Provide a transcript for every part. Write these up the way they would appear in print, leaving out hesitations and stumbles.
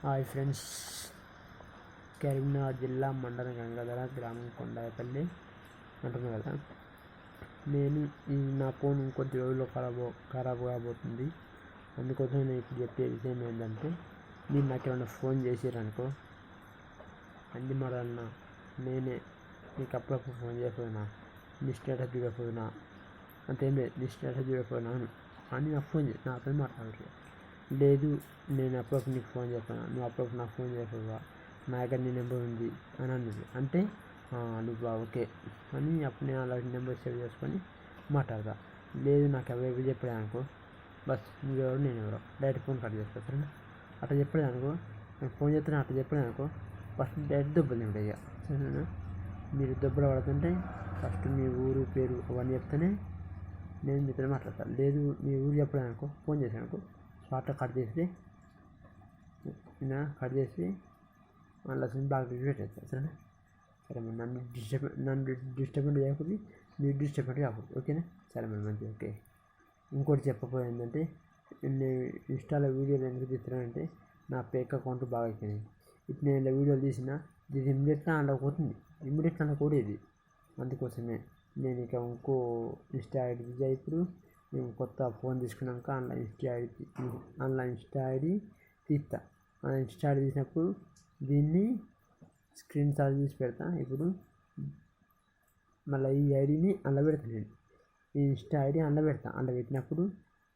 Hi friends, Karimnagar జిల్లా మండలం గంగాధర గ్రామం కొండాయపల్లి అంటున్నాను కదా. నేను నా ఫోన్ కొద్ది రోజుల్లో ఖరాబ్ కాబోతుంది. అందుకోసం నేను ఇప్పుడు చెప్పే విషయం ఏంటంటే, మీరు నాకు ఏమైనా ఫోన్ చేసారనుకో, అన్ని మాటలన్నా నేనే నీకు అప్పుడప్పుడు ఫోన్ చేయకపోయినా, నీ స్టేటస్ చూడకపోయినా, అంతేం లేదు, నీ స్టేటస్ చూడకపోయినా అని నాకు ఫోన్ చేసి నాతో మాట్లాడరు. లేదు, నేను అప్పుడప్పుడు నీకు ఫోన్ చెప్పాను, నువ్వు అప్పుడప్పుడు నాకు ఫోన్ చేయకపోవా, నా దగ్గర నీ నెంబర్ ఉంది అని అన్నది. అంటే నువ్వు ఓకే అని అప్పుడు నేను అలాంటి నెంబర్ సేవ్ చేసుకొని మాట్లాడతా. లేదు, నాకు ఎవరు చెప్పలేదు అనుకో, బస్ నువ్వెవరు నేను ఎవరో డైరెక్ట్ ఫోన్ కట్ చేస్తా. సరేనా? అట్లా చెప్పలేదు అనుకో, నేను ఫోన్ చేస్తాను అట్లా చెప్పలేదు అనుకో, ఫస్ట్ డైరెక్ట్ దెబ్బలు తింటాయి. ఇక సరేనా? మీరు దెబ్బలు పడుతుంటే ఫస్ట్ మీ ఊరు పేరు అవన్నీ చెప్తేనే నేను మీతో మాట్లాడతాను. లేదు, మీ ఊరు చెప్పలేదు అనుకో, ఫోన్ చేశాను అనుకో, షార్ట్లో కట్ చేసి మళ్ళీ బ్లాక్ పెట్టేస్తాను. సరేనా? సరే మరి నన్ను డిస్టర్బెంట్ చేయకపోతే మీరు డిస్టర్బెంట్ కాకూడదు. ఓకేనా? సరే మరి మంచిది. ఓకే. ఇంకోటి చెప్పబోయేది ఏంటంటే, నేను ఇన్స్టాలో వీడియోలు ఎందుకు తీస్తున్నానంటే, నా ఫేక్ అకౌంట్ బాగా ఎక్కినాయి. ఇప్పుడు నేను ఇలా వీడియోలు తీసిన ఇది ఇమ్మీడియట్గా అందులో పోతుంది, ఇమ్మీడియట్గా అందులో కూడా ఇది. అందుకోసమే నేను ఇక ఇంకో ఇన్స్టా ఐడి ఇప్పుడు మేము కొత్త ఫోన్ తీసుకున్నాక ఆన్లైన్ ఇన్స్టా ఐడి తీస్తా. ఆ ఇన్స్టా ఐడి తీసినప్పుడు దీన్ని స్క్రీన్ షాట్ తీసి పెడతా. ఇప్పుడు మళ్ళీ ఈ ఐడిని అందులో పెడతాను. నేను ఈ ఇన్స్టా ఐడి అందులో పెడతా. అందులో పెట్టినప్పుడు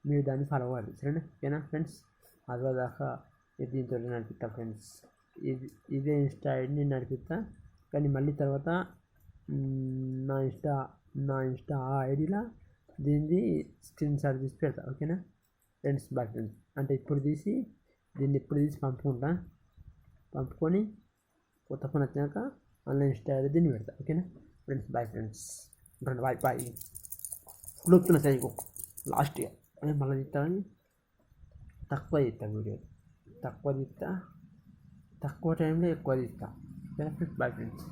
మీరు దాన్ని ఫాలో అవ్వాలి. సరేనా? ఓకేనా ఫ్రెండ్స్? అదిదాకా దీంతో నడిపిస్తా ఫ్రెండ్స్. ఇదే ఇన్స్టా ఐడిని నడిపిస్తా, కానీ మళ్ళీ తర్వాత నా ఇన్స్టా ఆ ఐడిలో దీన్ని స్క్రీన్ షాట్ తీసి పెడతా. ఓకేనా ఫ్రెండ్స్? Bye friends. అంటే దీన్ని ఇప్పుడు తీసి పంపుకొని కొత్త ఫోన్ వచ్చినాక ఆన్లైన్ ఇన్స్టా ఐడి దీన్ని పెడతా. ఓకేనా friends? Bye friends. Bye. Full psycho లాస్ట్గా అని మళ్ళీ తీస్తానని తక్కువ తీస్తా వీడియో, తక్కువ టైంలో ఎక్కువ తీస్తా. ఓకేనా ఫ్రెండ్స్? Bye friends.